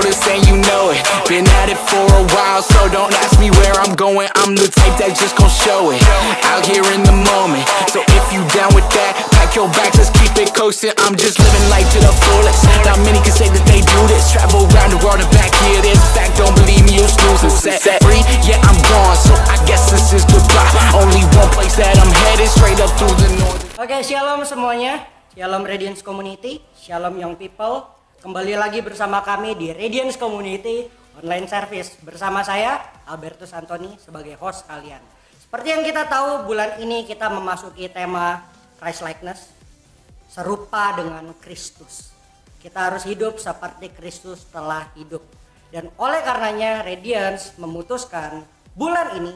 this and you know it. Been at it for a while, so don't ask me where I'm going. I'm the type that just gon' show it. Out here in the moment, so if you down with that, pack your bags, let's keep it coasting. I'm just living life to the fullest. Not many can say that they do this. Travel around the world and back here, this fact, don't believe me, you snooze and set free. Yeah, I'm gone, so I guess this is goodbye. Only one place that I'm headed, straight up through the north. Oke, shalom semuanya. Shalom Radiance Community, shalom young people. Kembali lagi bersama kami di Radiance Community Online Service. Bersama saya, Albertus Antoni, sebagai host kalian. Seperti yang kita tahu, bulan ini kita memasuki tema Christ likeness, serupa dengan Kristus. Kita harus hidup seperti Kristus telah hidup. Dan oleh karenanya Radiance memutuskan bulan ini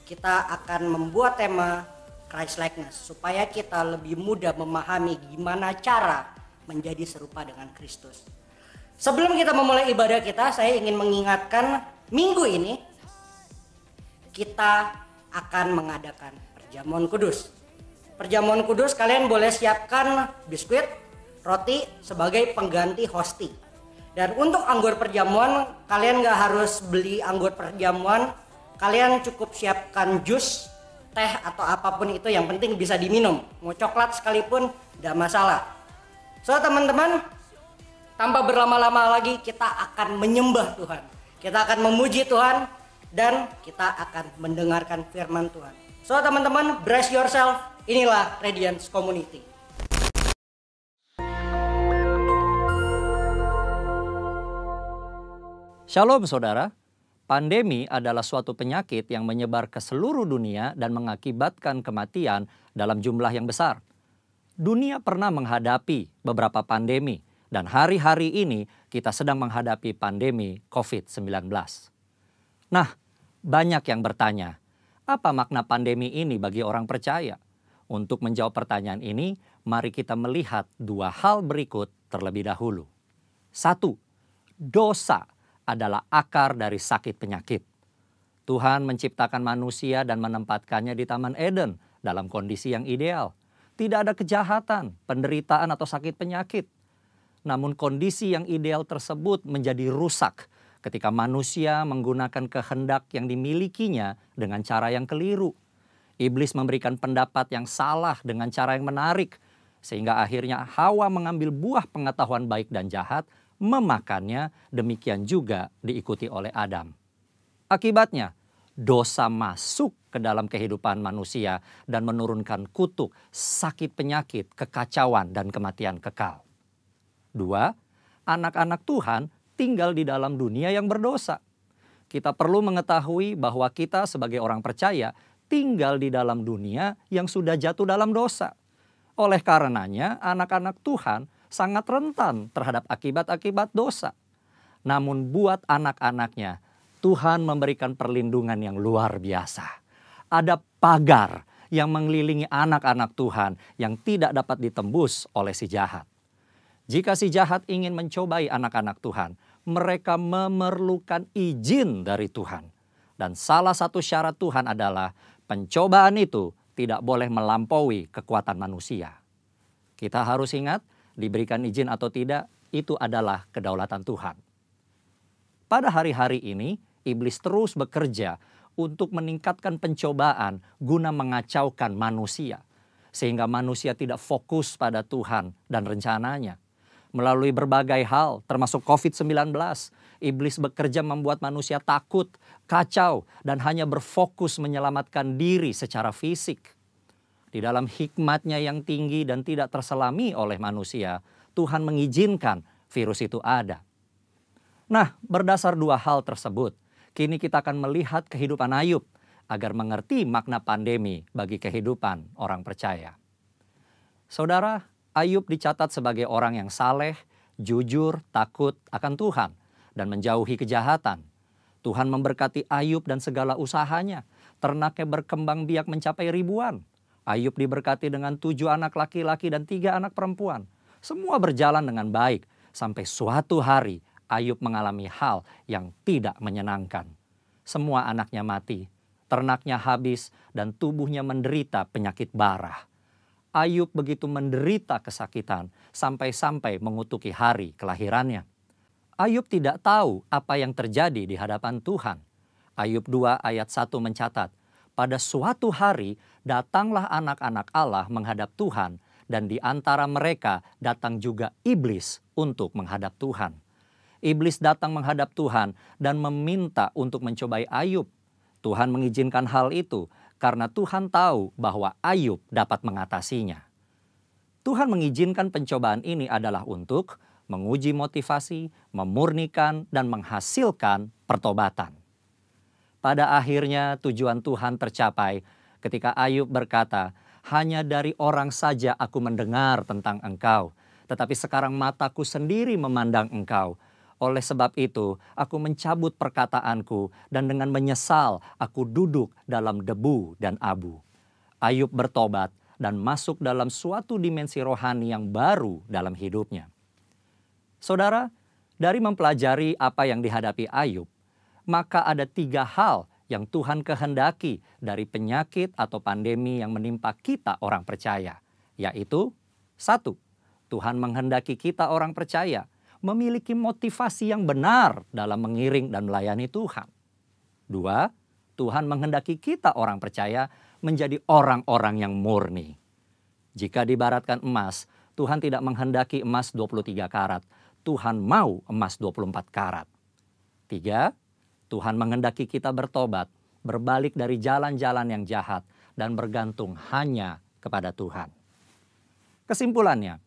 kita akan membuat tema Christ likeness supaya kita lebih mudah memahami gimana cara menjadi serupa dengan Kristus. Sebelum kita memulai ibadah kita, saya ingin mengingatkan minggu ini kita akan mengadakan perjamuan kudus. Perjamuan kudus kalian boleh siapkan biskuit, roti sebagai pengganti hosting. Dan untuk anggur perjamuan kalian gak harus beli anggur perjamuan, kalian cukup siapkan jus, teh atau apapun itu, yang penting bisa diminum. Mau coklat sekalipun tidak masalah. So teman-teman, tanpa berlama-lama lagi kita akan menyembah Tuhan. Kita akan memuji Tuhan dan kita akan mendengarkan firman Tuhan. So teman-teman, brace yourself. Inilah Radiance Community. Shalom saudara. Pandemi adalah suatu penyakit yang menyebar ke seluruh dunia dan mengakibatkan kematian dalam jumlah yang besar. Dunia pernah menghadapi beberapa pandemi dan hari-hari ini kita sedang menghadapi pandemi COVID-19. Nah, banyak yang bertanya, apa makna pandemi ini bagi orang percaya? Untuk menjawab pertanyaan ini, mari kita melihat dua hal berikut terlebih dahulu. 1. Dosa adalah akar dari sakit penyakit. Tuhan menciptakan manusia dan menempatkannya di Taman Eden dalam kondisi yang ideal. Tidak ada kejahatan, penderitaan atau sakit penyakit. Namun kondisi yang ideal tersebut menjadi rusak ketika manusia menggunakan kehendak yang dimilikinya dengan cara yang keliru. Iblis memberikan pendapat yang salah dengan cara yang menarik, sehingga akhirnya Hawa mengambil buah pengetahuan baik dan jahat, memakannya, demikian juga diikuti oleh Adam. Akibatnya, dosa masuk ke dalam kehidupan manusia dan menurunkan kutuk, sakit penyakit, kekacauan, dan kematian kekal. 2. Anak-anak Tuhan tinggal di dalam dunia yang berdosa. Kita perlu mengetahui bahwa kita sebagai orang percaya tinggal di dalam dunia yang sudah jatuh dalam dosa. Oleh karenanya, anak-anak Tuhan sangat rentan terhadap akibat-akibat dosa. Namun buat anak-anaknya, Tuhan memberikan perlindungan yang luar biasa. Ada pagar yang mengelilingi anak-anak Tuhan yang tidak dapat ditembus oleh si jahat. Jika si jahat ingin mencobai anak-anak Tuhan, mereka memerlukan izin dari Tuhan. Dan salah satu syarat Tuhan adalah pencobaan itu tidak boleh melampaui kekuatan manusia. Kita harus ingat, diberikan izin atau tidak, itu adalah kedaulatan Tuhan. Pada hari-hari ini, iblis terus bekerja untuk meningkatkan pencobaan guna mengacaukan manusia. Sehingga manusia tidak fokus pada Tuhan dan rencananya. Melalui berbagai hal, termasuk COVID-19, iblis bekerja membuat manusia takut, kacau, dan hanya berfokus menyelamatkan diri secara fisik. Di dalam hikmatnya yang tinggi dan tidak terselami oleh manusia, Tuhan mengizinkan virus itu ada. Nah, berdasar dua hal tersebut, kini kita akan melihat kehidupan Ayub agar mengerti makna pandemi bagi kehidupan orang percaya. Saudara, Ayub dicatat sebagai orang yang saleh, jujur, takut akan Tuhan, dan menjauhi kejahatan. Tuhan memberkati Ayub dan segala usahanya. Ternaknya berkembang biak mencapai ribuan. Ayub diberkati dengan 7 anak laki-laki dan 3 anak perempuan. Semua berjalan dengan baik sampai suatu hari Ayub mengalami hal yang tidak menyenangkan. Semua anaknya mati, ternaknya habis, dan tubuhnya menderita penyakit bara. Ayub begitu menderita kesakitan sampai-sampai mengutuki hari kelahirannya. Ayub tidak tahu apa yang terjadi di hadapan Tuhan. Ayub 2 ayat 1 mencatat, pada suatu hari datanglah anak-anak Allah menghadap Tuhan, dan di antara mereka datang juga iblis untuk menghadap Tuhan. Iblis datang menghadap Tuhan dan meminta untuk mencobai Ayub. Tuhan mengizinkan hal itu karena Tuhan tahu bahwa Ayub dapat mengatasinya. Tuhan mengizinkan pencobaan ini adalah untuk menguji motivasi, memurnikan, dan menghasilkan pertobatan. Pada akhirnya tujuan Tuhan tercapai ketika Ayub berkata, hanya dari orang saja aku mendengar tentang engkau, tetapi sekarang mataku sendiri memandang engkau. Oleh sebab itu, aku mencabut perkataanku dan dengan menyesal aku duduk dalam debu dan abu. Ayub bertobat dan masuk dalam suatu dimensi rohani yang baru dalam hidupnya. Saudara, dari mempelajari apa yang dihadapi Ayub, maka ada 3 hal yang Tuhan kehendaki dari penyakit atau pandemi yang menimpa kita orang percaya. Yaitu, 1. Tuhan menghendaki kita orang percaya memiliki motivasi yang benar dalam mengiring dan melayani Tuhan. 2. Tuhan menghendaki kita orang percaya menjadi orang-orang yang murni. Jika diibaratkan emas, Tuhan tidak menghendaki emas 23 karat. Tuhan mau emas 24 karat. 3. Tuhan menghendaki kita bertobat, berbalik dari jalan-jalan yang jahat, dan bergantung hanya kepada Tuhan. Kesimpulannya,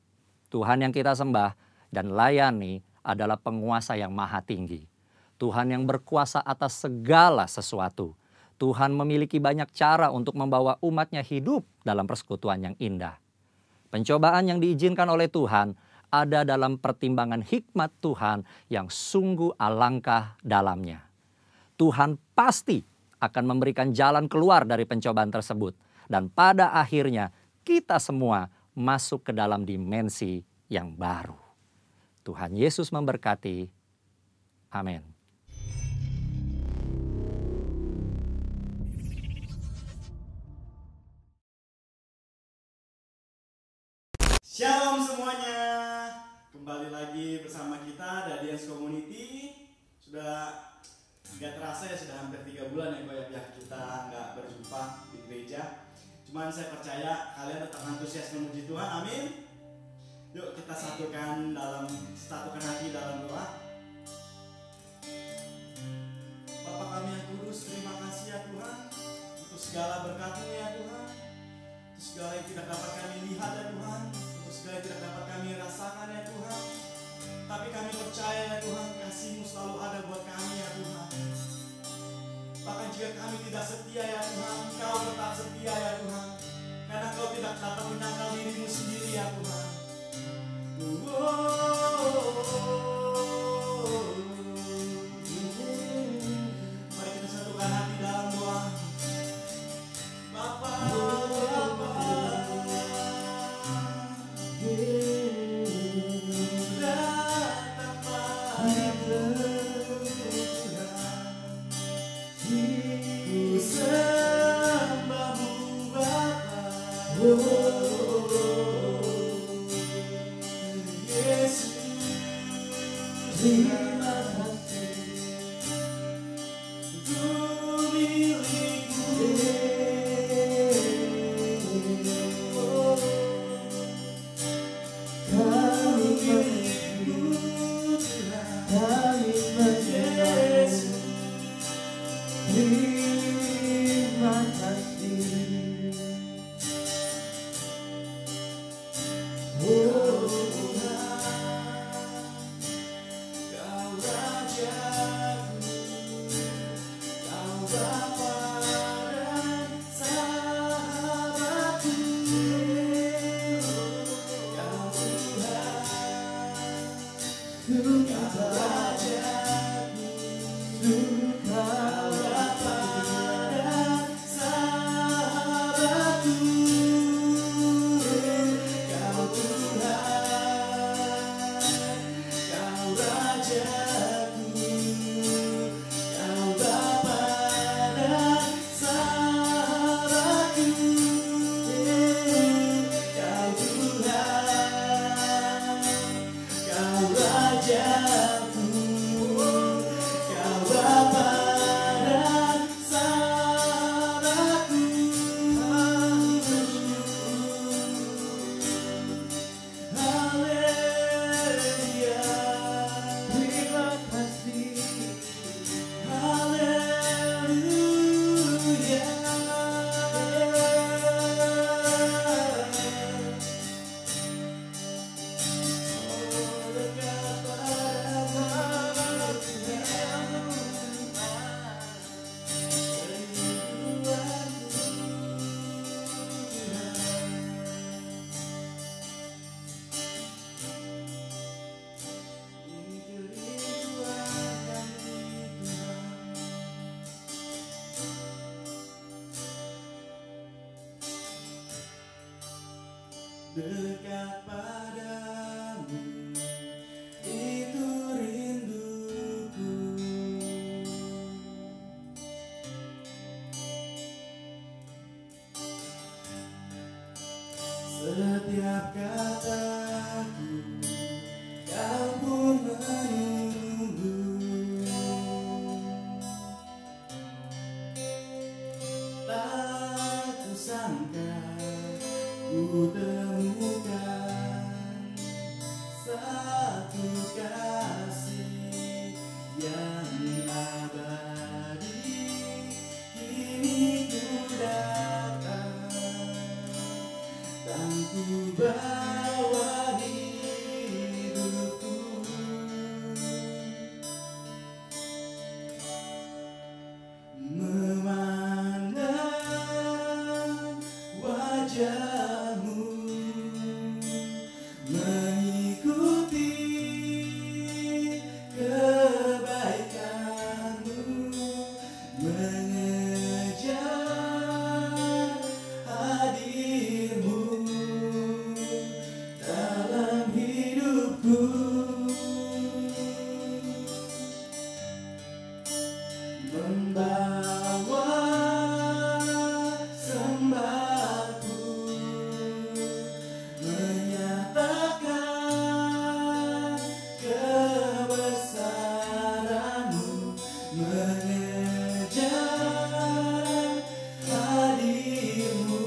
Tuhan yang kita sembah dan layani adalah penguasa yang maha tinggi. Tuhan yang berkuasa atas segala sesuatu. Tuhan memiliki banyak cara untuk membawa umatnya hidup dalam persekutuan yang indah. Pencobaan yang diizinkan oleh Tuhan ada dalam pertimbangan hikmat Tuhan yang sungguh alangkah dalamnya. Tuhan pasti akan memberikan jalan keluar dari pencobaan tersebut. Dan pada akhirnya kita semua masuk ke dalam dimensi yang baru. Tuhan Yesus memberkati. Amin. Shalom semuanya, kembali lagi bersama kita Radiance Community. Sudah nggak terasa ya, sudah hampir 3 bulan ya kita nggak berjumpa di gereja. Cuman saya percaya kalian tetap antusias memuji Tuhan, amin. Yuk kita satukan hati dalam doa. Bapa kami yang kudus, terima kasih ya Tuhan untuk segala berkat-Mu ya Tuhan, untuk segala yang tidak dapat kami lihat ya Tuhan, segala tidak dapat kami rasakan ya Tuhan. Tapi kami percaya ya Tuhan, kasih-Mu selalu ada buat kami ya Tuhan. Bahkan jika kami tidak setia ya Tuhan, Kau tetap setia ya Tuhan. Karena Kau tidak dapat menyangkal diri-Mu sendiri ya Tuhan. Mari kita satukan hati dalam doa. Bapa, dekat padamu, itu rinduku. Setiap kataku kau pun menunggu, tak kusangka ku temukan satu kasih yang abadi. Kini ku datang dan ku bawa hidupku, memandang wajahmu, mengikuti kebaikanmu, mengejar hadirmu dalam hidupku, membawa sembahku, menyatakan kebesaranmu, mengejar hadirmu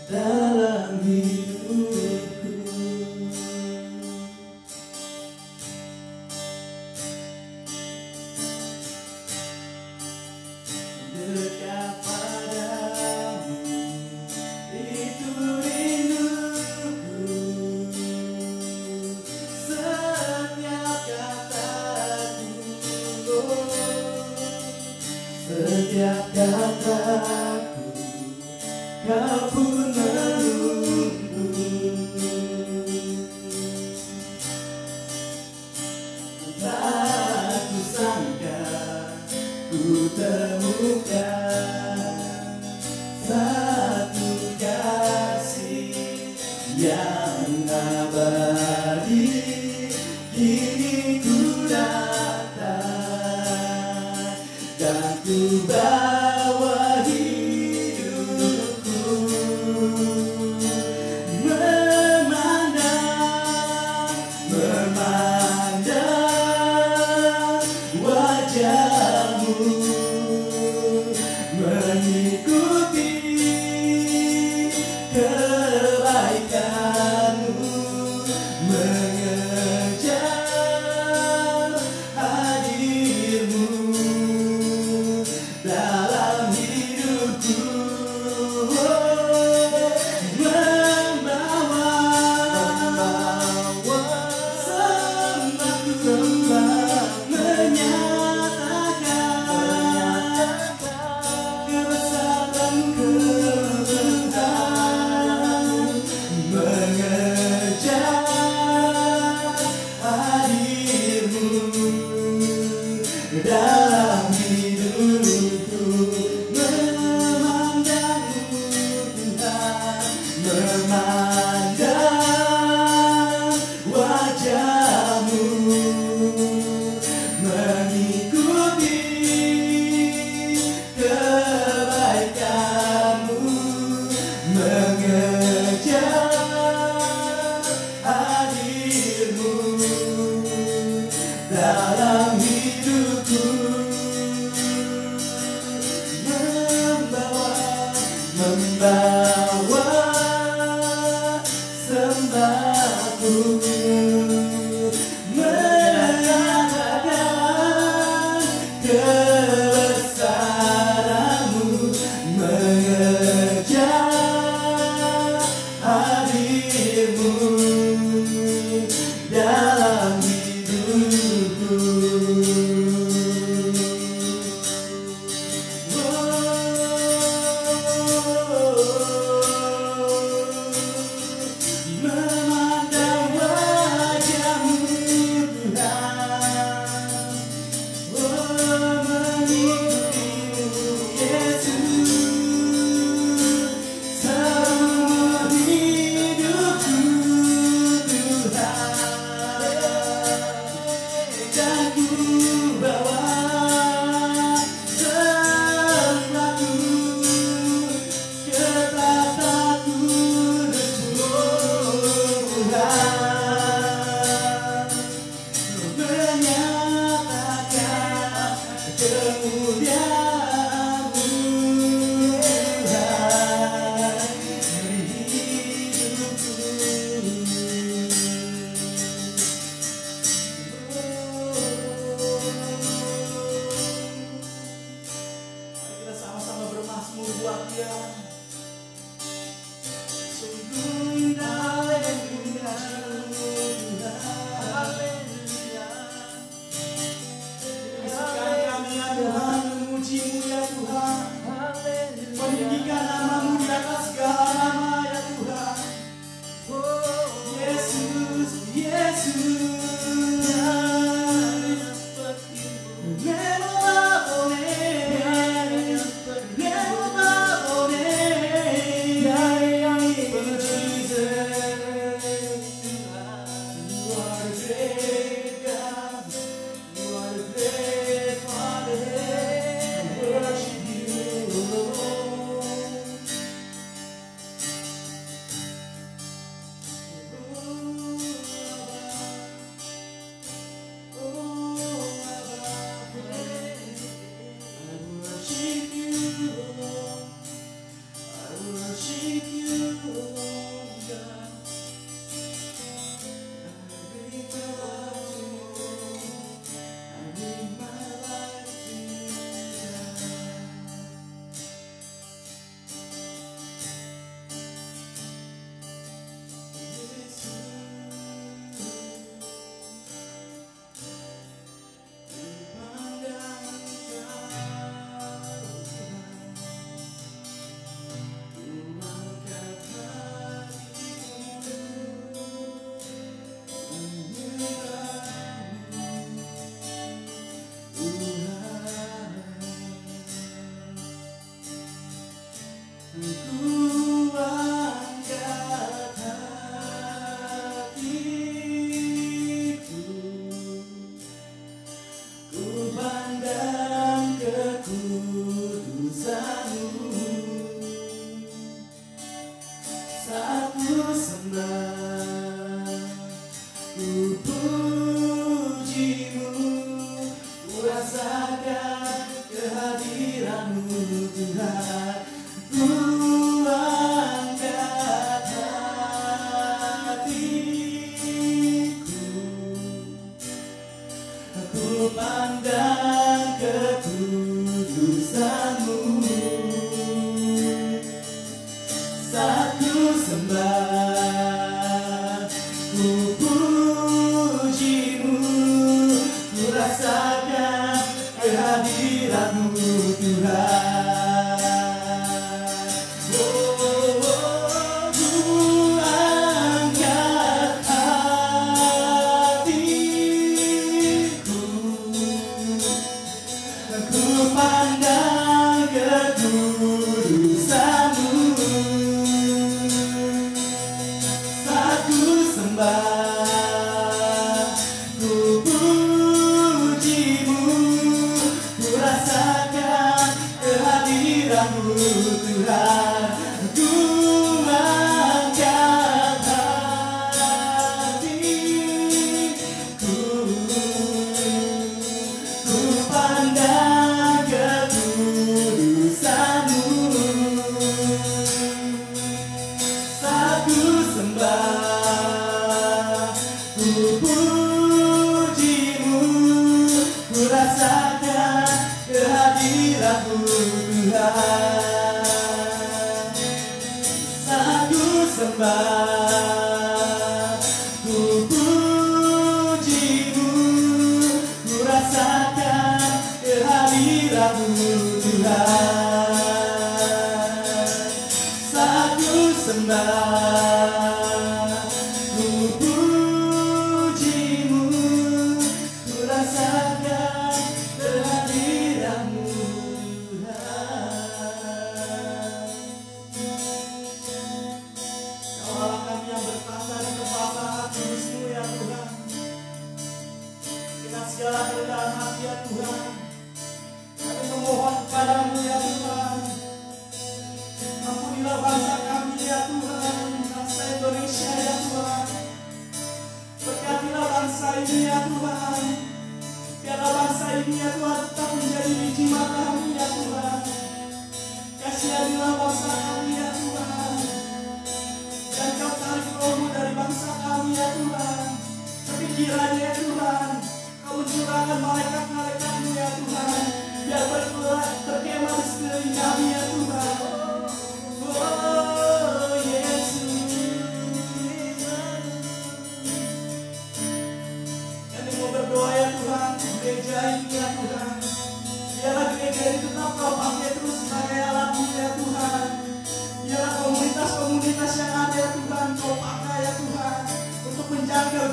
dalam hidupku. Dekat padamu, itu rinduku. Setiap kataku, setiap kataku kau pun menunggu, tak kusangka ku temukan satu kasih yang abadi. Kini ku datang dan ku bawa hidupku, memandang wajahmu, mengikuti kebaikanmu, mengejar hadirmu dalam hidupku, sembahku, menyatakan kebesaranmu, mengejar hadirmu dalam hidupku, memandangmu Tuhan, memandang wajahmu, mengikuti kebaikanmu, mengejar hadirmu dalam hidupku, membawa sembahku, menyatakan kebesaranmu, mengejar ku sembah, ku pujimu, ku rasakan kehadiranmu Tuhan. Ku angkat hatiku, ku pandang kekudusan-Mu. Saat ku sembah, ku pujimu, ku rasakan kehadiran-Mu Tuhan.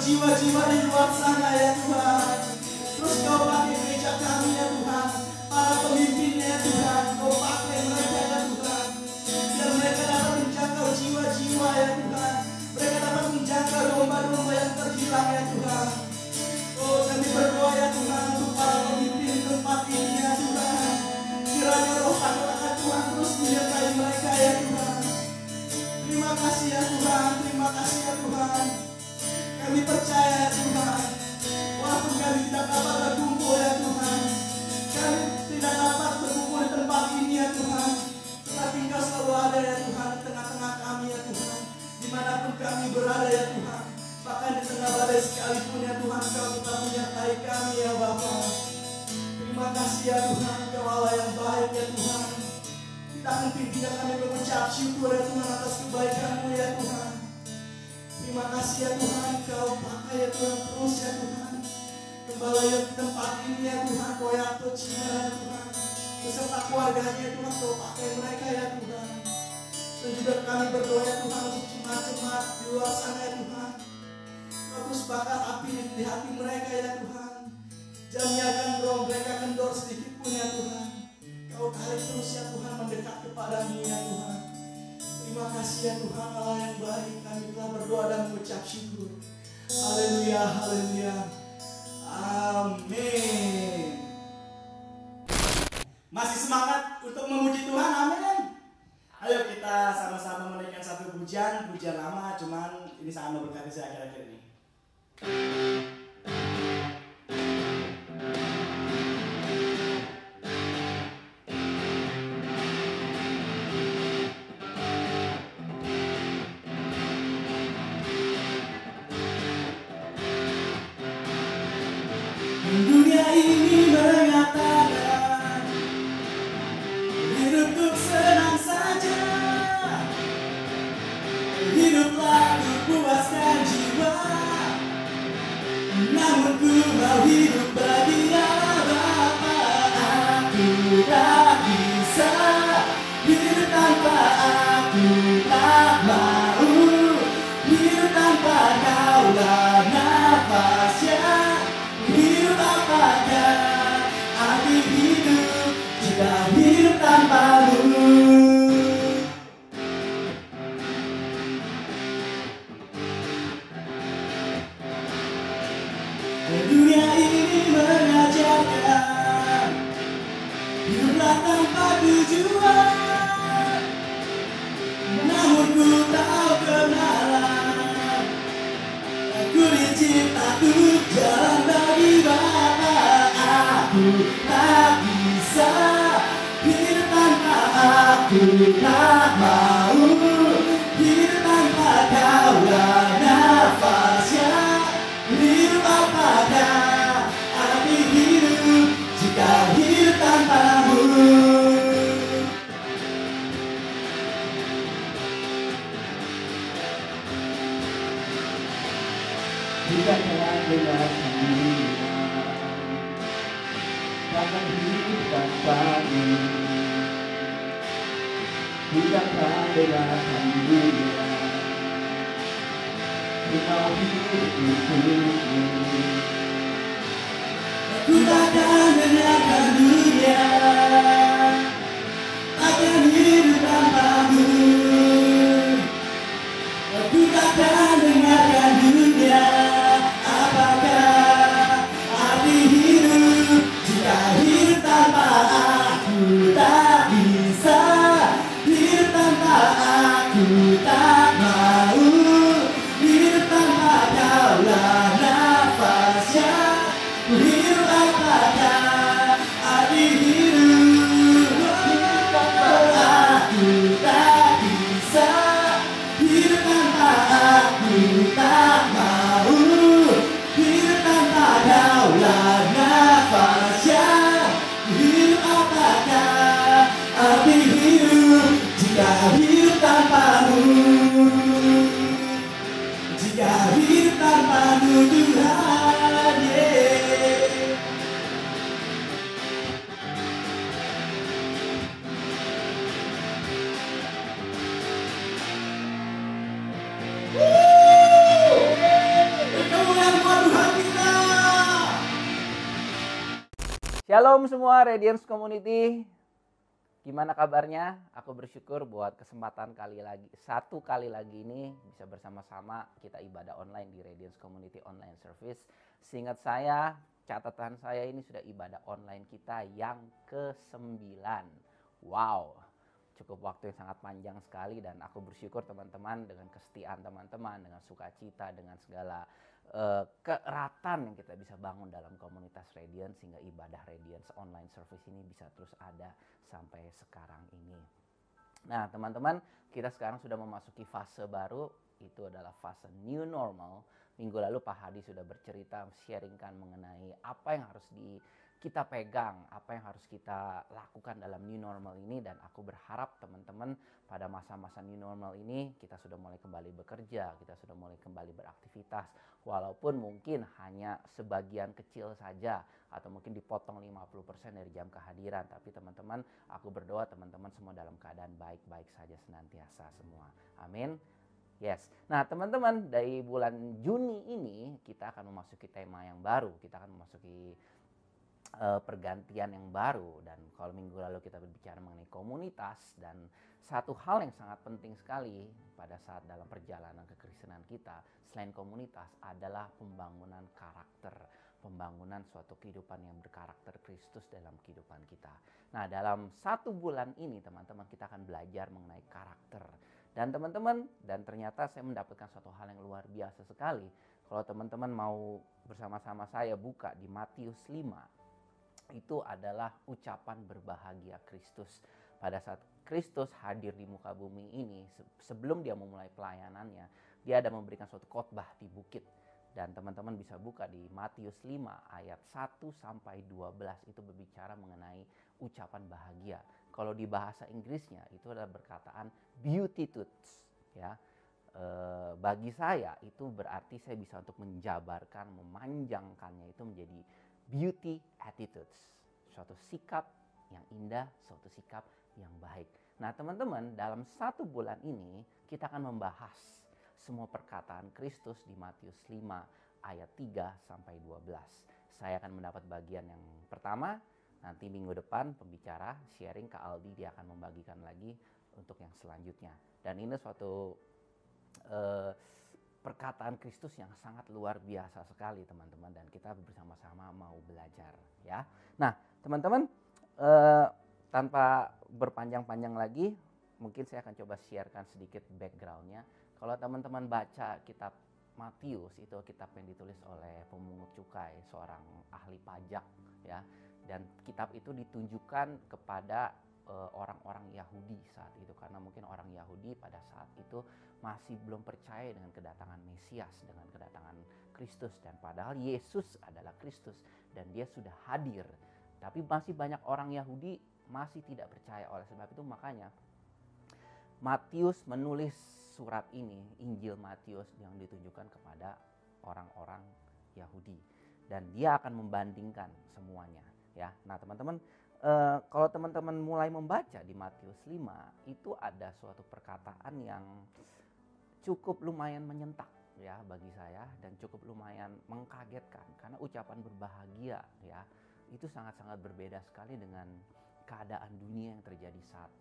Jiwa-jiwa di luar sana ya Tuhan. Terus Kau pakai gereja kami ya Tuhan, para pemimpinnya ya Tuhan, Kau pakai mereka ya Tuhan, biar mereka dapat menjangkau jiwa-jiwa ya Tuhan, mereka dapat menjangkau domba-domba yang terhilang ya Tuhan. Oh, kami berdoa ya Tuhan untuk para pemimpin tempat ini ya Tuhan, kiranya roh Allah Tuhan terus menyertai mereka ya Tuhan. Terima kasih ya Tuhan, terima kasih ya Tuhan. Kami percaya Tuhan, walaupun kami tidak dapat berkumpul ya Tuhan, kami tidak dapat berkumpul di tempat ini ya Tuhan, tetapi Engkau selalu ada ya Tuhan di tengah-tengah kami ya Tuhan, dimanapun kami berada ya Tuhan, bahkan di tengah badai sekalipun ya Tuhan, Kau tetap menyertai kami ya Bapa. Terima kasih ya Tuhan, Kau Allah yang baik ya Tuhan. Tidak henti-hentinya kami mengucap syukur ya Tuhan atas kebaikan-Mu ya Tuhan. Terima kasih ya Tuhan, Kau pakai ya Tuhan terus ya Tuhan. Gembala yang di tempat ini ya Tuhan, Kau yang tercima ya Tuhan. Beserta keluarganya ya Tuhan, Kau pakai mereka ya Tuhan. Dan juga kami berdoa ya Tuhan untuk jemaat-jemaat di luar sana ya Tuhan. Kau terus bakar api di hati mereka ya Tuhan. Jangan biarkan roh mereka kendor sedikit pun ya Tuhan. Kau tarik terus ya Tuhan mendekat kepada-Mu ya Tuhan. Terima kasih ya Tuhan Allah yang baik. Kami telah berdoa dan mengucap syukur. Haleluya, haleluya. Amin. Masih semangat untuk memuji Tuhan? Amin. Ayo kita sama-sama menaikkan satu pujian lama, cuman ini sangat memberkati saya akhir-akhir ini. Dunia ini mengatakan hidupku senang saja, hiduplah untuk puaskan jiwa. Namun ku mau hidup bagi Bapa. Aku tak bisa hidup tanpa aku, tak mau hidup tanpa Kaulah nafasnya. Hidup apakah arti hidup jika hidup tanpamu? Dunia ini mengajarkan hiduplah tanpa tujuan. Namun ku tahu kebenaran, aku dicipta untuk jalan bagi Bapa. Aku tak bisa hidup tanpa aku, tak mau hidup tanpa Kaulah nafasnya. Hidup apakah arti hidup jika hidup tanpamu? Bukanlah dengan dunia, takkan hidup tanpamu. Bukanlah dengan dunia, ku mau hidup untukmu. Aku takkan dengarkan dunia, takkan hidup tanpamu. Aku takkan dengarkan dunia. Apakah arti hidup jika hidup tanpa aku? Tak bisa hidup tanpa aku, tak mau hidup tanpa Kaulah nafasnya. Hidup apakah arti hidup? Aku tak bisa hidup tanpa aku, tak mau hidup tanpa Kaulah nafasnya. Hidup apakah arti hidup jika hidup tanpamu? Jika hidup tanpamu Tuhan, yeah. Kemuliaan buat Tuhan kita. Shalom semua Radiance Community. Gimana kabarnya? Aku bersyukur buat kesempatan satu kali lagi ini bisa bersama-sama kita ibadah online di Radiance Community Online Service. Seingat saya, catatan saya ini sudah ibadah online kita yang ke-9. Wow, cukup waktu yang sangat panjang sekali dan aku bersyukur teman-teman dengan kesetiaan teman-teman, dengan sukacita, dengan segala keeratan yang kita bisa bangun dalam komunitas Radiance sehingga ibadah Radiance online service ini bisa terus ada sampai sekarang ini. Nah teman-teman, kita sekarang sudah memasuki fase baru, itu adalah fase new normal. Minggu lalu Pak Hadi sudah bercerita, sharingkan mengenai apa yang harus kita pegang, apa yang harus kita lakukan dalam new normal ini. Dan aku berharap teman-teman pada masa-masa new normal ini kita sudah mulai kembali bekerja, kita sudah mulai kembali beraktivitas. Walaupun mungkin hanya sebagian kecil saja atau mungkin dipotong 50% dari jam kehadiran. Tapi teman-teman, aku berdoa teman-teman semua dalam keadaan baik-baik saja senantiasa semua. Amin. Yes. Nah teman-teman, dari bulan Juni ini kita akan memasuki tema yang baru. Kita akan memasuki pergantian yang baru. Dan kalau minggu lalu kita berbicara mengenai komunitas, dan satu hal yang sangat penting sekali pada saat dalam perjalanan kekristenan kita selain komunitas adalah pembangunan karakter. pembangunan suatu kehidupan yang berkarakter Kristus dalam kehidupan kita. Nah, dalam 1 bulan ini teman-teman kita akan belajar mengenai karakter. Dan teman-teman, dan ternyata saya mendapatkan suatu hal yang luar biasa sekali. Kalau teman-teman mau bersama-sama saya buka di Matius 5, itu adalah ucapan berbahagia Kristus. Pada saat Kristus hadir di muka bumi ini, sebelum dia memulai pelayanannya, dia ada memberikan suatu khotbah di bukit. Dan teman-teman bisa buka di Matius 5 ayat 1 sampai 12, itu berbicara mengenai ucapan bahagia. Kalau di bahasa Inggrisnya itu adalah berkataan beatitudes, ya. Bagi saya itu berarti saya bisa untuk menjabarkan, memanjangkannya itu menjadi beauty attitudes, suatu sikap yang indah, suatu sikap yang baik. Nah teman-teman, dalam 1 bulan ini kita akan membahas semua perkataan Kristus di Matius 5 ayat 3 sampai 12. Saya akan mendapat bagian yang pertama, nanti minggu depan pembicara sharing Kak Aldi, dia akan membagikan lagi untuk yang selanjutnya. Dan ini suatu perkataan Kristus yang sangat luar biasa sekali teman-teman, dan kita bersama-sama mau belajar ya. Nah teman-teman, tanpa berpanjang-panjang lagi, mungkin saya akan coba sharekan sedikit backgroundnya. Kalau teman-teman baca kitab Matius, itu kitab yang ditulis oleh pemungut cukai, seorang ahli pajak ya, dan kitab itu ditunjukkan kepada orang-orang Yahudi saat itu, karena mungkin orang Yahudi pada saat itu masih belum percaya dengan kedatangan Mesias, dengan kedatangan Kristus, dan padahal Yesus adalah Kristus dan dia sudah hadir, tapi masih banyak orang Yahudi masih tidak percaya. Oleh sebab itu makanya Matius menulis surat ini, Injil Matius, yang ditunjukkan kepada orang-orang Yahudi, dan dia akan membandingkan semuanya ya. Nah teman-teman, kalau teman-teman mulai membaca di Matius 5, itu ada suatu perkataan yang cukup lumayan menyentak ya bagi saya, dan cukup lumayan mengkagetkan, karena ucapan berbahagia ya itu sangat-sangat berbeda sekali dengan keadaan dunia yang terjadi saat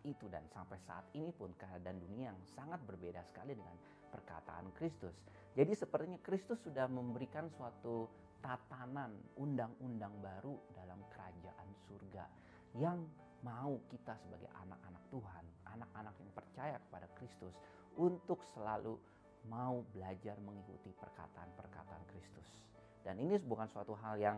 itu, dan sampai saat ini pun keadaan dunia yang sangat berbeda sekali dengan perkataan Kristus. Jadi sepertinya Kristus sudah memberikan suatu tatanan undang-undang baru dalam kerajaan surga, yang mau kita sebagai anak-anak Tuhan, anak-anak yang percaya kepada Kristus, untuk selalu mau belajar mengikuti perkataan-perkataan Kristus. Dan ini bukan suatu hal yang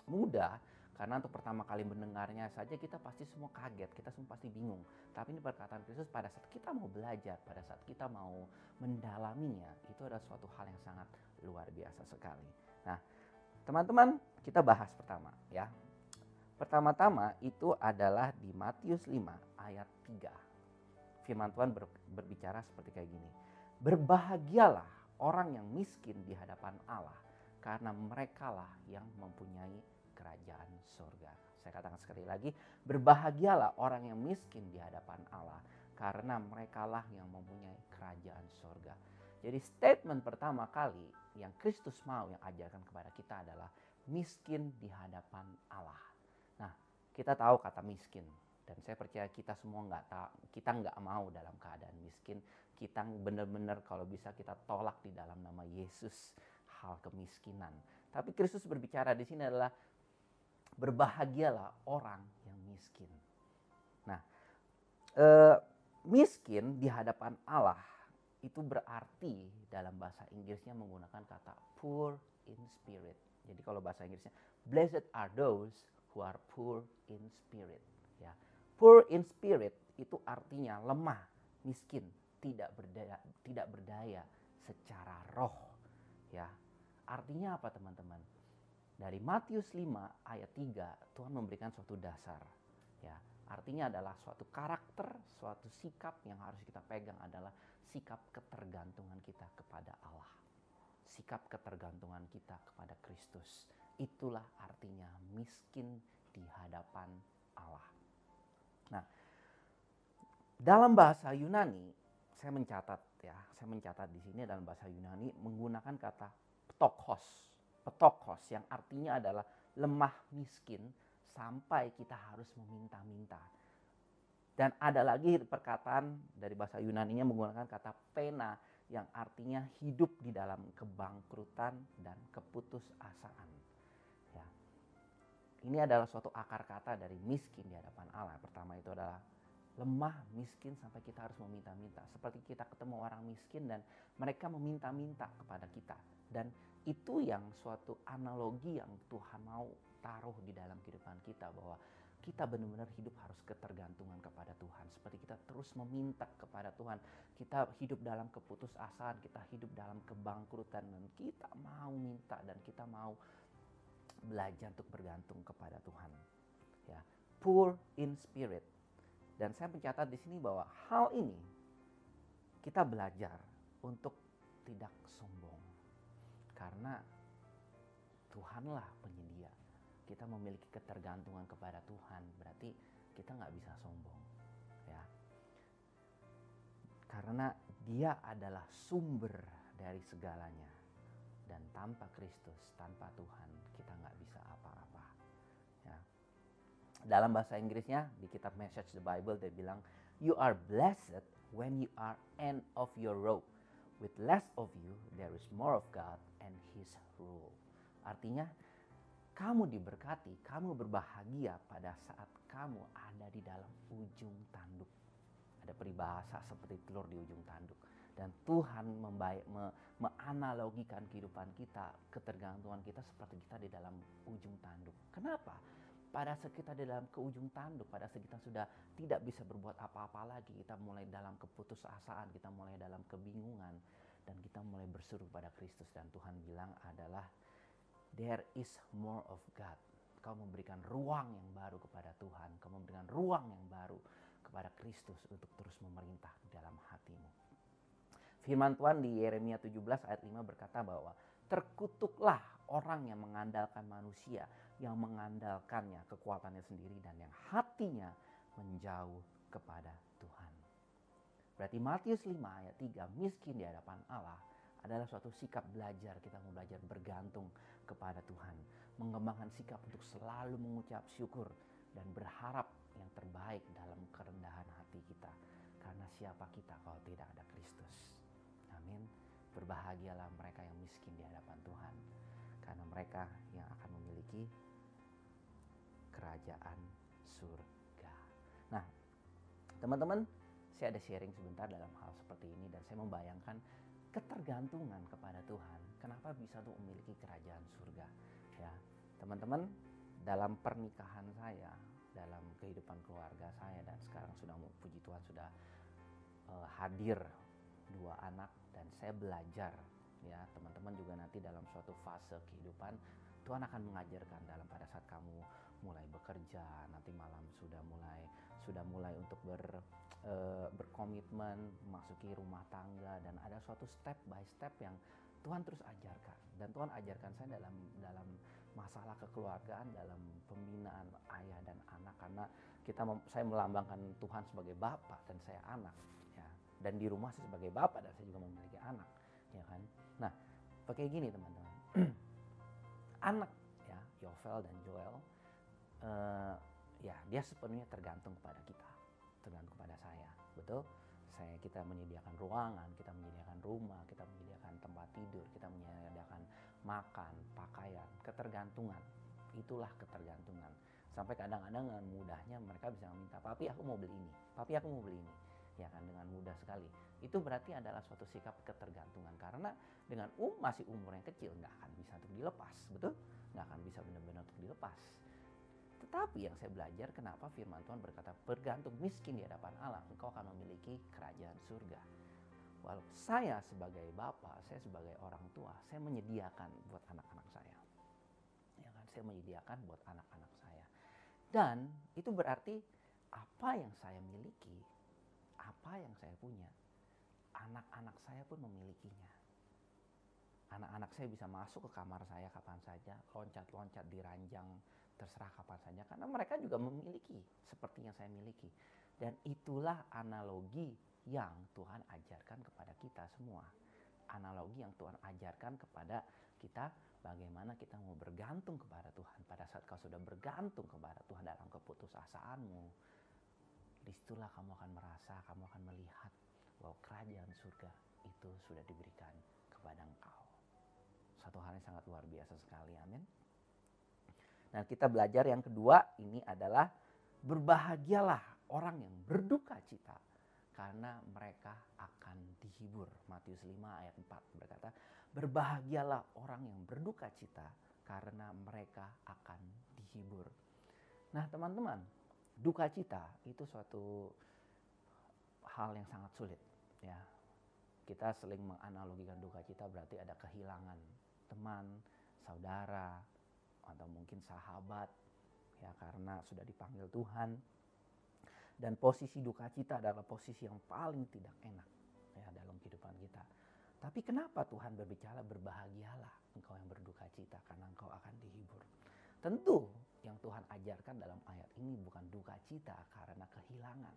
mudah, karena untuk pertama kali mendengarnya saja kita pasti semua kaget, kita semua pasti bingung. Tapi ini perkataan Kristus pada saat kita mau belajar, pada saat kita mau mendalaminya, itu adalah suatu hal yang sangat luar biasa sekali. Nah, teman-teman, kita bahas pertama ya. Pertama-tama itu adalah di Matius 5 ayat 3. Firman Tuhan berbicara seperti kayak gini. Berbahagialah orang yang miskin di hadapan Allah, karena merekalah yang mempunyai kerajaan surga. Saya katakan sekali lagi, berbahagialah orang yang miskin di hadapan Allah, karena merekalah yang mempunyai kerajaan surga. Jadi statement pertama kali yang Kristus mau yang ajarkan kepada kita adalah miskin di hadapan Allah. Nah, kita tahu kata miskin, dan saya percaya kita semua kita nggak mau dalam keadaan miskin. Kita benar-benar kalau bisa kita tolak di dalam nama Yesus hal kemiskinan. Tapi Kristus berbicara di sini adalah berbahagialah orang yang miskin. Nah, miskin di hadapan Allah itu berarti dalam bahasa Inggrisnya menggunakan kata poor in spirit. Jadi kalau bahasa Inggrisnya, blessed are those who are poor in spirit. Ya, poor in spirit itu artinya lemah, miskin, tidak berdaya secara roh. Ya, artinya apa teman-teman? Dari Matius 5 ayat 3 Tuhan memberikan suatu dasar ya. Artinya adalah suatu karakter, suatu sikap yang harus kita pegang adalah sikap ketergantungan kita kepada Allah. Sikap ketergantungan kita kepada Kristus. Itulah artinya miskin di hadapan Allah. Nah, dalam bahasa Yunani saya mencatat di sini dalam bahasa Yunani menggunakan kata petokos yang artinya adalah lemah miskin sampai kita harus meminta-minta. Dan ada lagi perkataan dari bahasa Yunaninya menggunakan kata pena yang artinya hidup di dalam kebangkrutan dan keputusasaan. Ya. Ini adalah suatu akar kata dari miskin di hadapan Allah. Pertama itu adalah lemah, miskin sampai kita harus meminta-minta. Seperti kita ketemu orang miskin dan mereka meminta-minta kepada kita. Dan itu yang suatu analogi yang Tuhan mau taruh di dalam kehidupan kita, bahwa kita benar-benar hidup harus ketergantungan kepada Tuhan. Seperti kita terus meminta kepada Tuhan. Kita hidup dalam keputusasaan, kita hidup dalam kebangkrutan, dan kita mau minta dan kita mau belajar untuk bergantung kepada Tuhan. Ya, poor in spirit. Dan saya mencatat di sini bahwa hal ini kita belajar untuk tidak sombong. Karena Tuhanlah penyedia. Kita memiliki ketergantungan kepada Tuhan, berarti kita nggak bisa sombong. Ya. Karena Dia adalah sumber dari segalanya. Dan tanpa Kristus, tanpa Tuhan, kita nggak bisa apa-apa. Ya. Dalam bahasa Inggrisnya, di kitab Message the Bible, dia bilang, "You are blessed when you are end of your rope. With less of you, there is more of God and His rule." Artinya, kamu diberkati, kamu berbahagia pada saat kamu ada di dalam ujung tanduk. Ada peribahasa seperti telur di ujung tanduk. Dan Tuhan menganalogikan kehidupan kita, ketergantungan kita seperti kita di dalam ujung tanduk. Kenapa? Pada saat kita di dalam ke ujung tanduk, pada saat kita sudah tidak bisa berbuat apa-apa lagi, kita mulai dalam keputusasaan, kita mulai dalam kebingungan, dan kita mulai berseru pada Kristus. Dan Tuhan bilang adalah, there is more of God. Kau memberikan ruang yang baru kepada Tuhan, kau memberikan ruang yang baru kepada Kristus untuk terus memerintah dalam hatimu. Firman Tuhan di Yeremia 17 ayat 5 berkata bahwa terkutuklah orang yang mengandalkan manusia, yang mengandalkannya kekuatannya sendiri, dan yang hatinya menjauh kepada Tuhan. Berarti Matius 5 ayat 3, miskin di hadapan Allah adalah suatu sikap belajar. Kita mau belajar bergantung kepada Tuhan, mengembangkan sikap untuk selalu mengucap syukur dan berharap yang terbaik dalam kerendahan hati kita. Karena siapa kita kalau tidak ada Kristus? Amin. Berbahagialah mereka yang miskin di hadapan Tuhan, karena mereka yang akan memiliki kerajaan surga. Nah, teman-teman, saya ada sharing sebentar dalam hal seperti ini, dan saya membayangkan ketergantungan kepada Tuhan. Kenapa bisa tuh memiliki kerajaan surga? Ya, teman-teman, dalam pernikahan saya, dalam kehidupan keluarga saya, dan sekarang sudah, puji Tuhan, sudah hadir 2 anak, dan saya belajar, ya teman-teman juga nanti dalam suatu fase kehidupan Tuhan akan mengajarkan dalam pada saat kamu mulai bekerja, nanti malam sudah mulai untuk berkomitmen memasuki rumah tangga, dan ada suatu step by step yang Tuhan terus ajarkan. Dan Tuhan ajarkan saya dalam masalah kekeluargaan, dalam pembinaan ayah dan anak, karena saya melambangkan Tuhan sebagai Bapa dan saya anak, ya. Dan di rumah saya sebagai Bapa dan saya juga memiliki anak, ya kan. Nah, pakai gini teman-teman. Anak, ya, Yovel dan Joel, ya dia sepenuhnya tergantung kepada kita, tergantung kepada saya, betul. Kita menyediakan ruangan, kita menyediakan rumah, kita menyediakan tempat tidur, kita menyediakan makan, pakaian. Ketergantungan, itulah ketergantungan. Sampai kadang-kadang dengan mudahnya mereka bisa minta, "Papi, aku mau beli ini. Papi, aku mau beli ini." Ya kan, dengan mudah sekali. Itu berarti adalah suatu sikap ketergantungan, karena dengan masih umur yang kecil nggak akan bisa untuk dilepas, betul? Nggak akan bisa benar-benar untuk dilepas. Tetapi yang saya belajar, kenapa firman Tuhan berkata, bergantung miskin di hadapan Allah, engkau akan memiliki kerajaan surga. Walaupun saya sebagai bapak, saya sebagai orang tua, saya menyediakan buat anak-anak saya. Ya kan, saya menyediakan buat anak-anak saya. Dan itu berarti apa yang saya miliki, apa yang saya punya, anak-anak saya pun memilikinya. Anak-anak saya bisa masuk ke kamar saya kapan saja, loncat-loncat di ranjang, terserah kapan saja, karena mereka juga memiliki seperti yang saya miliki. Dan itulah analogi yang Tuhan ajarkan kepada kita semua. Analogi yang Tuhan ajarkan kepada kita, bagaimana kita mau bergantung kepada Tuhan. Pada saat kau sudah bergantung kepada Tuhan dalam keputusasaanmu, disitulah kamu akan merasa, kamu akan melihat bahwa kerajaan surga itu sudah Satu hal yang sangat luar biasa sekali, amin. Nah, kita belajar yang kedua ini adalah berbahagialah orang yang berduka cita karena mereka akan dihibur. Matius 5 ayat 4 berkata, berbahagialah orang yang berduka cita karena mereka akan dihibur. Nah, teman-teman, duka cita itu suatu hal yang sangat sulit, ya. Kita sering menganalogikan duka cita berarti ada kehilangan teman, saudara, atau mungkin sahabat, ya, karena sudah dipanggil Tuhan. Dan posisi duka cita adalah posisi yang paling tidak enak, ya, dalam kehidupan kita. Tapi kenapa Tuhan berbicara berbahagialah engkau yang berduka cita karena engkau akan dihibur? Tentu yang Tuhan ajarkan dalam ayat ini bukan duka cita karena kehilangan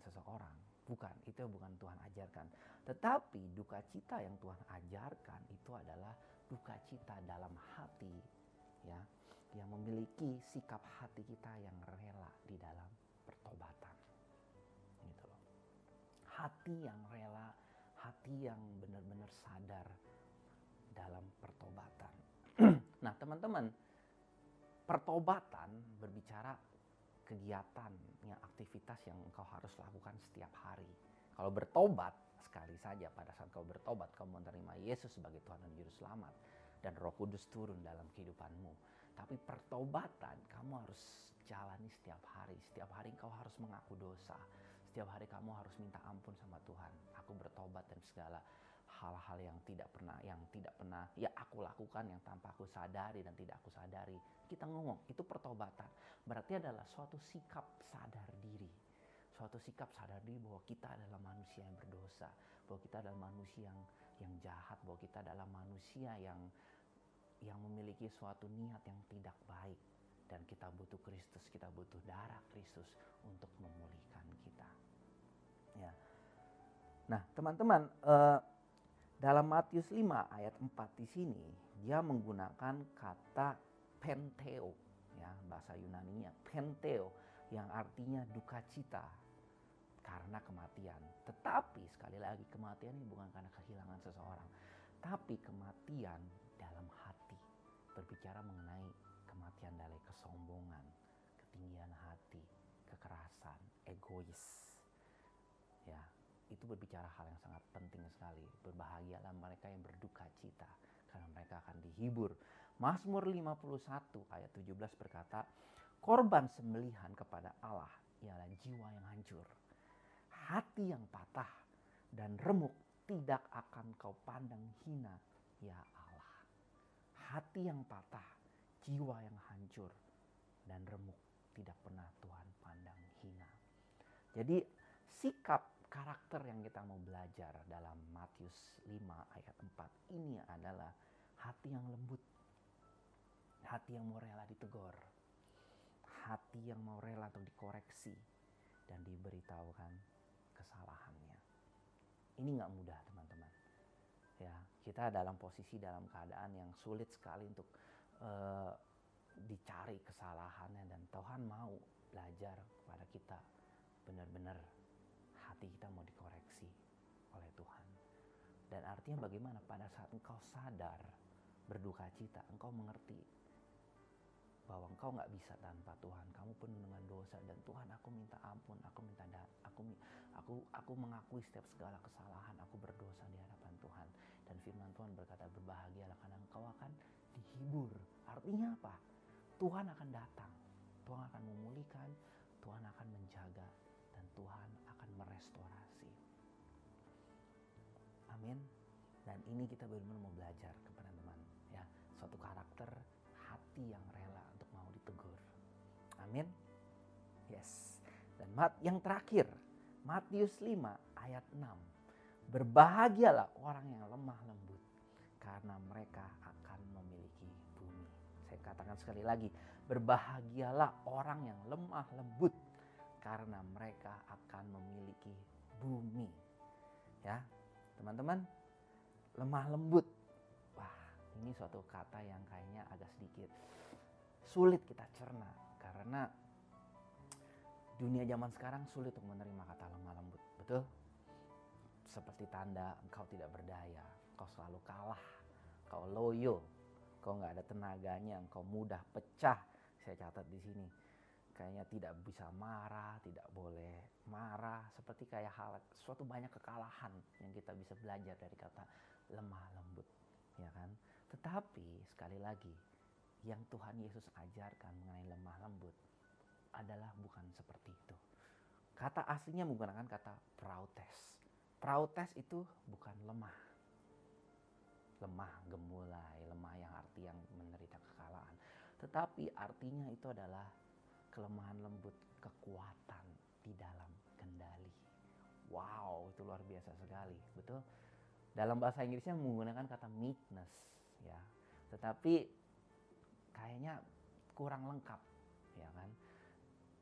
seseorang. Bukan, itu bukan Tuhan ajarkan. Tetapi duka cita yang Tuhan ajarkan itu adalah duka cita dalam hati, ya, yang memiliki sikap hati kita yang rela di dalam pertobatan. Gitu loh. Hati yang rela, hati yang benar-benar sadar dalam pertobatan. Nah, teman-teman, pertobatan berbicara kegiatan, ya, aktivitas yang engkau harus lakukan setiap hari. Kalau bertobat, sekali saja pada saat kau bertobat, kau menerima Yesus sebagai Tuhan dan Juru Selamat, dan Roh Kudus turun dalam kehidupanmu. Tapi pertobatan kamu harus jalani setiap hari. Setiap hari engkau harus mengaku dosa. Setiap hari kamu harus minta ampun sama Tuhan. Aku bertobat dan segala hal-hal yang tidak pernah ya aku lakukan, yang tanpa aku sadari dan tidak aku sadari. Kita ngomong itu pertobatan. Berarti adalah suatu sikap sadar diri. Suatu sikap sadar diri bahwa kita adalah manusia yang berdosa, bahwa kita adalah manusia yang jahat, bahwa kita adalah manusia yang memiliki suatu niat yang tidak baik, dan kita butuh Kristus, kita butuh darah Kristus untuk memulihkan kita. Ya. Nah, teman-teman, dalam Matius 5 ayat 4 di sini dia menggunakan kata penteo, ya, bahasa Yunaninya penteo, yang artinya duka cita karena kematian. Tetapi sekali lagi, kematian ini bukan karena kehilangan seseorang, tapi kematian dalam hati. Berbicara mengenai kematian dari kesombongan, ketinggian hati, kekerasan, egois. Ya, itu berbicara hal yang sangat penting sekali. Berbahagialah mereka yang berduka cita karena mereka akan dihibur. Mazmur 51 ayat 17 berkata, korban sembelihan kepada Allah ialah jiwa yang hancur, hati yang patah dan remuk tidak akan kau pandang hina, ya Allah. Hati yang patah, jiwa yang hancur dan remuk tidak pernah Tuhan pandang hina. Jadi sikap karakter yang kita mau belajar dalam Matius 5 ayat 4 ini adalah hati yang lembut, hati yang mau rela ditegur, hati yang mau rela untuk dikoreksi dan diberitahukan kesalahannya. Ini gak mudah, teman-teman. Ya, kita dalam posisi, dalam keadaan yang sulit sekali untuk dicari kesalahannya, dan Tuhan mau belajar kepada kita benar-benar hati kita mau dikoreksi oleh Tuhan. Dan artinya bagaimana pada saat engkau sadar berduka cita, engkau mengerti bahwa engkau nggak bisa tanpa Tuhan, kamu penuh dengan dosa, dan Tuhan, aku minta ampun, aku mengakui setiap segala kesalahan, aku berdosa di hadapan Tuhan. Dan firman Tuhan berkata, berbahagialah karena engkau akan dihibur. Artinya apa? Tuhan akan datang, Tuhan akan memulihkan, Tuhan akan menjaga, dan Tuhan akan merestorasi. Amin. Dan ini kita benar-benar mau belajar kepada teman, ya, suatu karakter hati yang rela untuk mau ditegur. Amin. Yes. Dan yang terakhir, Matius 5 ayat 6. Berbahagialah orang yang lemah lembut karena mereka akan memiliki bumi. Saya katakan sekali lagi, berbahagialah orang yang lemah lembut karena mereka akan memiliki bumi. Ya, teman-teman, lemah lembut. Wah, ini suatu kata yang kayaknya agak sedikit sulit kita cerna, karena dunia zaman sekarang sulit untuk menerima kata lemah lembut. Betul? seperti tanda engkau tidak berdaya, engkau selalu kalah, engkau loyo, engkau nggak ada tenaganya, engkau mudah pecah. Saya catat di sini, kayaknya tidak bisa marah, tidak boleh marah, seperti kayak suatu banyak kekalahan yang kita bisa belajar dari kata lemah lembut, ya kan? Tetapi sekali lagi, yang Tuhan Yesus ajarkan mengenai lemah lembut adalah bukan seperti itu. Kata aslinya menggunakan kata prautes. Prautes itu bukan lemah. Lemah, gemulai, lemah yang arti yang menderita kekalahan. Tetapi artinya itu adalah kelemahan lembut, kekuatan di dalam kendali. Wow, itu luar biasa sekali, betul? Dalam bahasa Inggrisnya menggunakan kata meekness, ya. Tetapi kayaknya kurang lengkap, ya kan?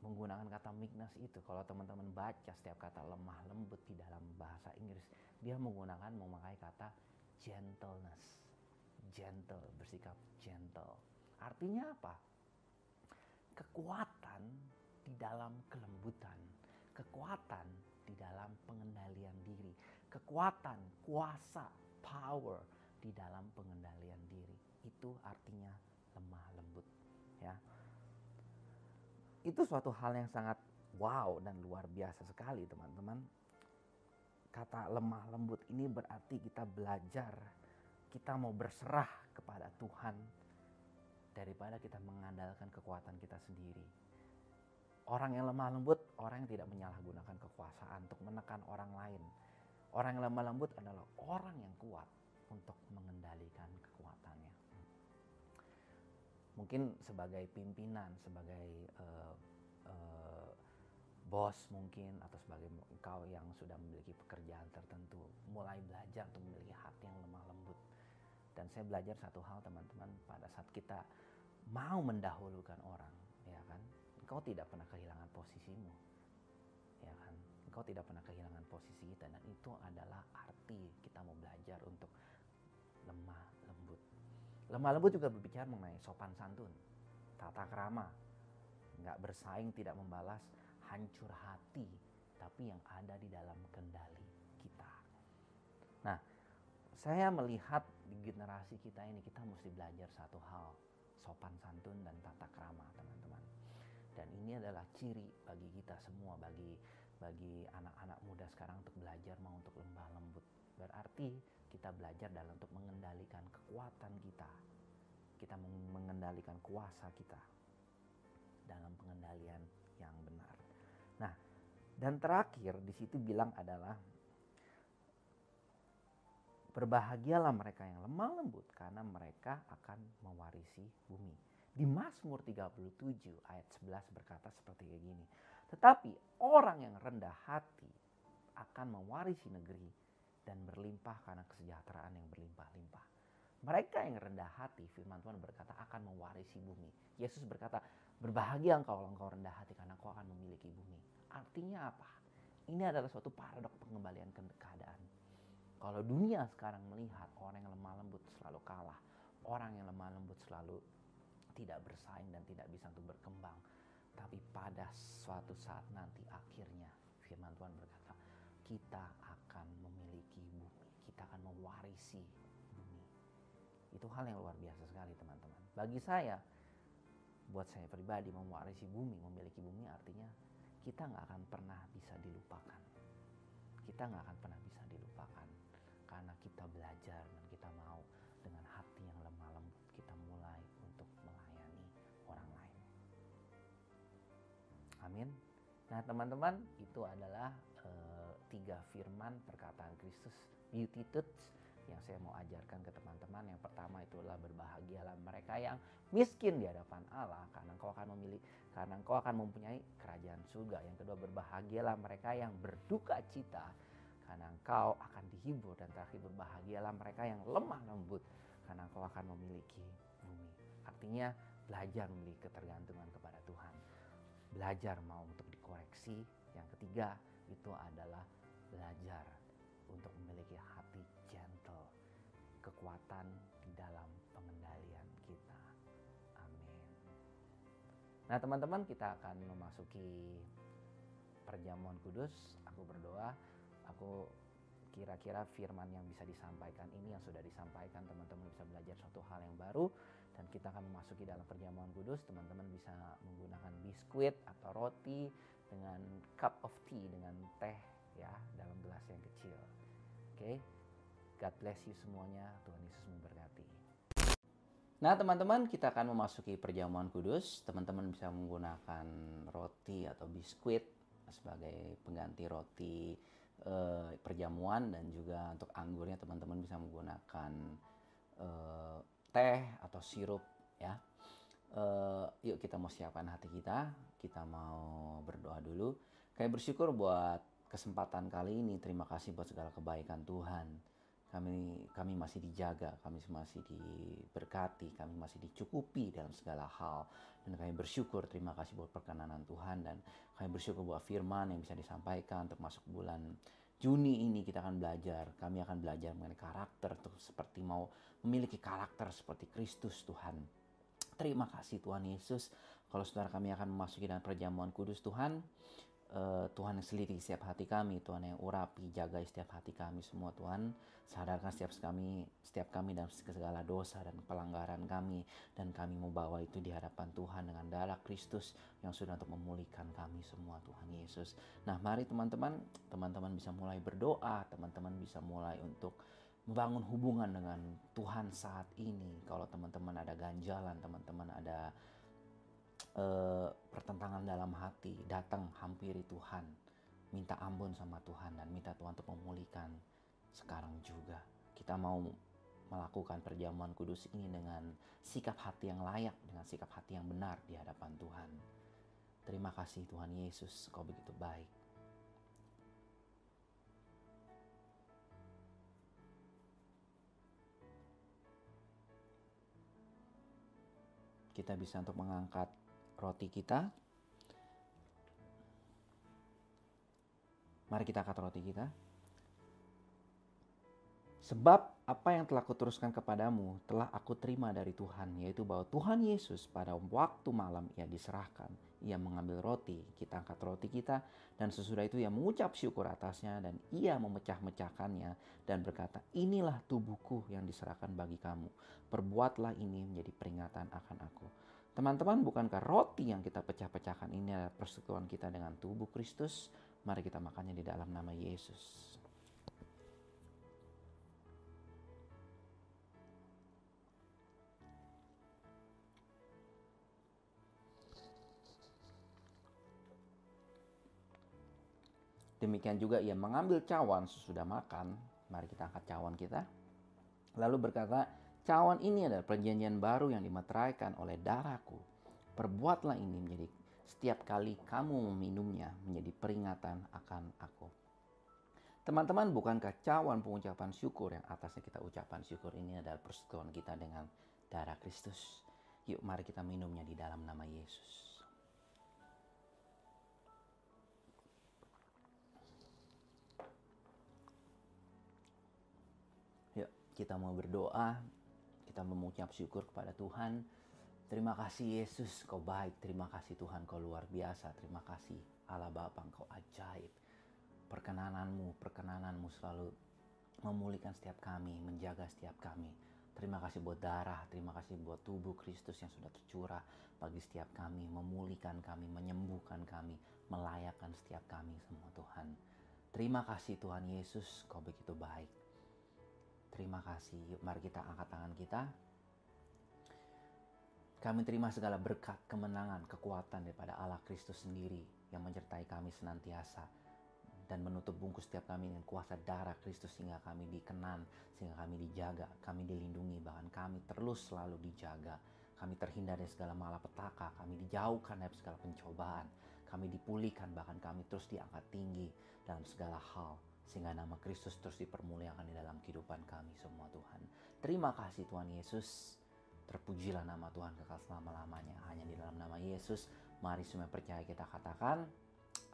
Menggunakan kata meekness itu, kalau teman-teman baca setiap kata lemah lembut di dalam bahasa Inggris, dia memakai kata gentleness. Gentle, bersikap gentle. Artinya apa? Kekuatan di dalam kelembutan, kekuatan di dalam pengendalian diri, kekuatan, kuasa, power di dalam pengendalian diri. Itu artinya lemah lembut, ya. Itu suatu hal yang sangat wow dan luar biasa sekali, teman-teman. Kata lemah lembut ini berarti kita belajar, kita mau berserah kepada Tuhan daripada kita mengandalkan kekuatan kita sendiri. Orang yang lemah lembut, orang yang tidak menyalahgunakan kekuasaan untuk menekan orang lain. Orang yang lemah lembut adalah orang yang kuat untuk mengendalikan kekuatannya. Mungkin sebagai pimpinan, sebagai bos mungkin, atau sebagai engkau yang sudah memiliki pekerjaan tertentu, mulai belajar untuk memiliki hati yang lemah lembut. Dan saya belajar satu hal, teman-teman, pada saat kita mau mendahulukan orang, ya kan, engkau tidak pernah kehilangan posisimu, ya kan, engkau tidak pernah kehilangan posisi kita, dan itu adalah arti kita mau belajar untuk lemah lembut. Lemah lembut juga berbicara mengenai sopan santun, tata krama, nggak bersaing, tidak membalas, hancur hati, tapi yang ada di dalam kendali kita. Nah, saya melihat di generasi kita ini, kita mesti belajar satu hal, sopan santun dan tata krama, teman-teman. Dan ini adalah ciri bagi kita semua, bagi anak-anak muda sekarang untuk belajar mau untuk lembah lembut. Berarti kita belajar dalam untuk mengendalikan kekuatan kita. Kita mengendalikan kuasa kita dalam pengendalian yang benar. Nah, dan terakhir di situ bilang adalah berbahagialah mereka yang lemah lembut karena mereka akan mewarisi bumi. Di Mazmur 37 ayat 11 berkata seperti gini. Tetapi orang yang rendah hati akan mewarisi negeri dan berlimpah karena kesejahteraan yang berlimpah-limpah. Mereka yang rendah hati, firman Tuhan berkata, akan mewarisi bumi. Yesus berkata, berbahagia engkau rendah hati karena engkau akan memiliki bumi. Artinya apa? Ini adalah suatu paradok pengembalian keadaan. Kalau dunia sekarang melihat orang yang lemah lembut selalu kalah, orang yang lemah lembut selalu tidak bersaing dan tidak bisa untuk berkembang. Tapi pada suatu saat nanti akhirnya firman Tuhan berkata, kita akan memiliki bumi, kita akan mewarisi bumi. Itu hal yang luar biasa sekali, teman-teman. Bagi saya, buat saya pribadi, mewarisi bumi, memiliki bumi artinya kita nggak akan pernah bisa dilupakan. Kita nggak akan pernah bisa dilupakan karena kita belajar dan kita mau dengan hati yang lemah lembut kita mulai untuk melayani orang lain. Amin. Nah, teman-teman, itu adalah 3 firman perkataan Kristus, Beatitudes, yang saya mau ajarkan ke teman-teman. Yang pertama itu adalah berbahagialah mereka yang miskin di hadapan Allah karena engkau akan mempunyai kerajaan surga. Yang kedua, berbahagialah mereka yang berduka cita karena engkau akan dihibur. Dan terakhir, berbahagialah mereka yang lemah lembut karena engkau akan memiliki bumi. Artinya belajar memiliki ketergantungan kepada Tuhan, belajar mau untuk dikoreksi. Yang ketiga itu adalah belajar untuk memiliki hati gentle, kekuatan di dalam pengendalian kita. Amin. Nah, teman-teman, kita akan memasuki perjamuan kudus. Aku berdoa, Kira-kira firman yang bisa disampaikan ini, yang sudah disampaikan, teman-teman bisa belajar suatu hal yang baru. Dan kita akan memasuki dalam perjamuan kudus. Teman-teman bisa menggunakan biskuit atau roti dengan cup of tea, dengan teh ya, dalam gelas yang kecil. Oke, God bless you semuanya. Tuhan Yesus memberkati. Nah teman-teman, kita akan memasuki perjamuan kudus. Teman-teman bisa menggunakan roti atau biskuit sebagai pengganti roti perjamuan, dan juga untuk anggurnya teman-teman bisa menggunakan teh atau sirup ya. Yuk kita mau siapkan hati kita mau berdoa dulu. Kami bersyukur buat kesempatan kali ini. Terima kasih buat segala kebaikan Tuhan. Kami masih dijaga, kami masih diberkati, kami masih dicukupi dalam segala hal. Dan kami bersyukur, terima kasih buat perkenanan Tuhan. Dan kami bersyukur buat firman yang bisa disampaikan untuk masuk bulan Juni ini. Kita akan belajar, kami akan belajar mengenai karakter, seperti mau memiliki karakter seperti Kristus Tuhan. Terima kasih Tuhan Yesus. Kalau saudara kami akan memasuki dalam perjamuan kudus Tuhan, Tuhan yang selidiki setiap hati kami, Tuhan yang urapi, jaga setiap hati kami semua Tuhan. Sadarkan setiap kami dalam segala dosa dan pelanggaran kami, dan kami mau bawa itu di hadapan Tuhan dengan darah Kristus yang sudah untuk memulihkan kami semua Tuhan Yesus. Nah mari teman-teman bisa mulai berdoa, teman-teman bisa mulai untuk membangun hubungan dengan Tuhan saat ini. Kalau teman-teman ada ganjalan, teman-teman ada pertentangan dalam hati, datang hampiri Tuhan, minta ampun sama Tuhan, dan minta Tuhan untuk memulihkan sekarang juga. Kita mau melakukan perjamuan kudus ini dengan sikap hati yang layak, dengan sikap hati yang benar di hadapan Tuhan. Terima kasih Tuhan Yesus, Kau begitu baik. Kita bisa untuk mengangkat roti kita. Mari kita angkat roti kita. Sebab apa yang telah kuteruskan kepadamu telah aku terima dari Tuhan, yaitu bahwa Tuhan Yesus pada waktu malam ia diserahkan, ia mengambil roti, kita angkat roti kita, dan sesudah itu ia mengucap syukur atasnya, dan ia memecah-mecahkannya dan berkata, inilah tubuhku yang diserahkan bagi kamu, perbuatlah ini menjadi peringatan akan aku. Teman-teman, bukankah roti yang kita pecah-pecahkan ini adalah persekutuan kita dengan tubuh Kristus? Mari kita makannya di dalam nama Yesus. Demikian juga ia mengambil cawan sesudah makan. Mari kita angkat cawan kita. Lalu berkata, cawan ini adalah perjanjian baru yang dimeteraikan oleh darahku. Perbuatlah ini menjadi setiap kali kamu meminumnya menjadi peringatan akan aku. Teman-teman, bukankah cawan pengucapan syukur yang atasnya kita ucapan syukur ini adalah persekutuan kita dengan darah Kristus? Yuk mari kita minumnya di dalam nama Yesus. Kita mau berdoa, kita mengucap syukur kepada Tuhan. Terima kasih Yesus, Kau baik. Terima kasih Tuhan, Kau luar biasa. Terima kasih Allah Bapa, Kau ajaib. Perkenananmu selalu memulihkan setiap kami, menjaga setiap kami. Terima kasih buat darah, terima kasih buat tubuh Kristus yang sudah tercurah bagi setiap kami, memulihkan kami, menyembuhkan kami, melayakkan setiap kami semua Tuhan. Terima kasih Tuhan Yesus, Kau begitu baik. Terima kasih. Yuk mari kita angkat tangan kita. Kami terima segala berkat, kemenangan, kekuatan daripada Allah Kristus sendiri yang menyertai kami senantiasa dan menutup bungkus setiap kami dengan kuasa darah Kristus, sehingga kami dikenan, sehingga kami dijaga, kami dilindungi, bahkan kami terus selalu dijaga. Kami terhindar dari segala malapetaka, kami dijauhkan dari segala pencobaan, kami dipulihkan, bahkan kami terus diangkat tinggi dalam segala hal, sehingga nama Kristus terus dipermuliakan di dalam kehidupan kami semua Tuhan. Terima kasih Tuhan Yesus. Terpujilah nama Tuhan kekal selama-lamanya. Hanya di dalam nama Yesus, mari semua percaya kita katakan,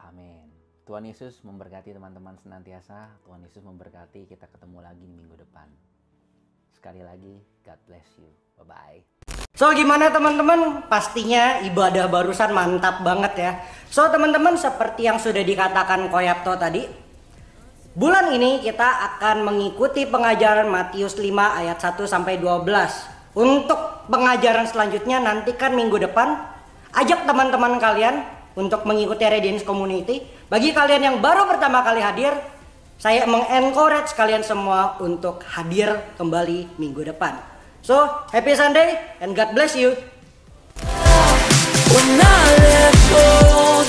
amin. Tuhan Yesus memberkati teman-teman senantiasa. Tuhan Yesus memberkati. Kita ketemu lagi di minggu depan. Sekali lagi, God bless you. Bye-bye. So gimana teman-teman? Pastinya ibadah barusan mantap banget ya. So teman-teman, seperti yang sudah dikatakan Ko Yapto tadi, Bulan ini kita akan mengikuti pengajaran Matius 5 ayat 1 sampai 12. Untuk pengajaran selanjutnya nantikan minggu depan. Ajak teman-teman kalian untuk mengikuti Radiance Community. Bagi kalian yang baru pertama kali hadir, saya mengencourage kalian semua untuk hadir kembali minggu depan. So, happy Sunday and God bless you. When I let go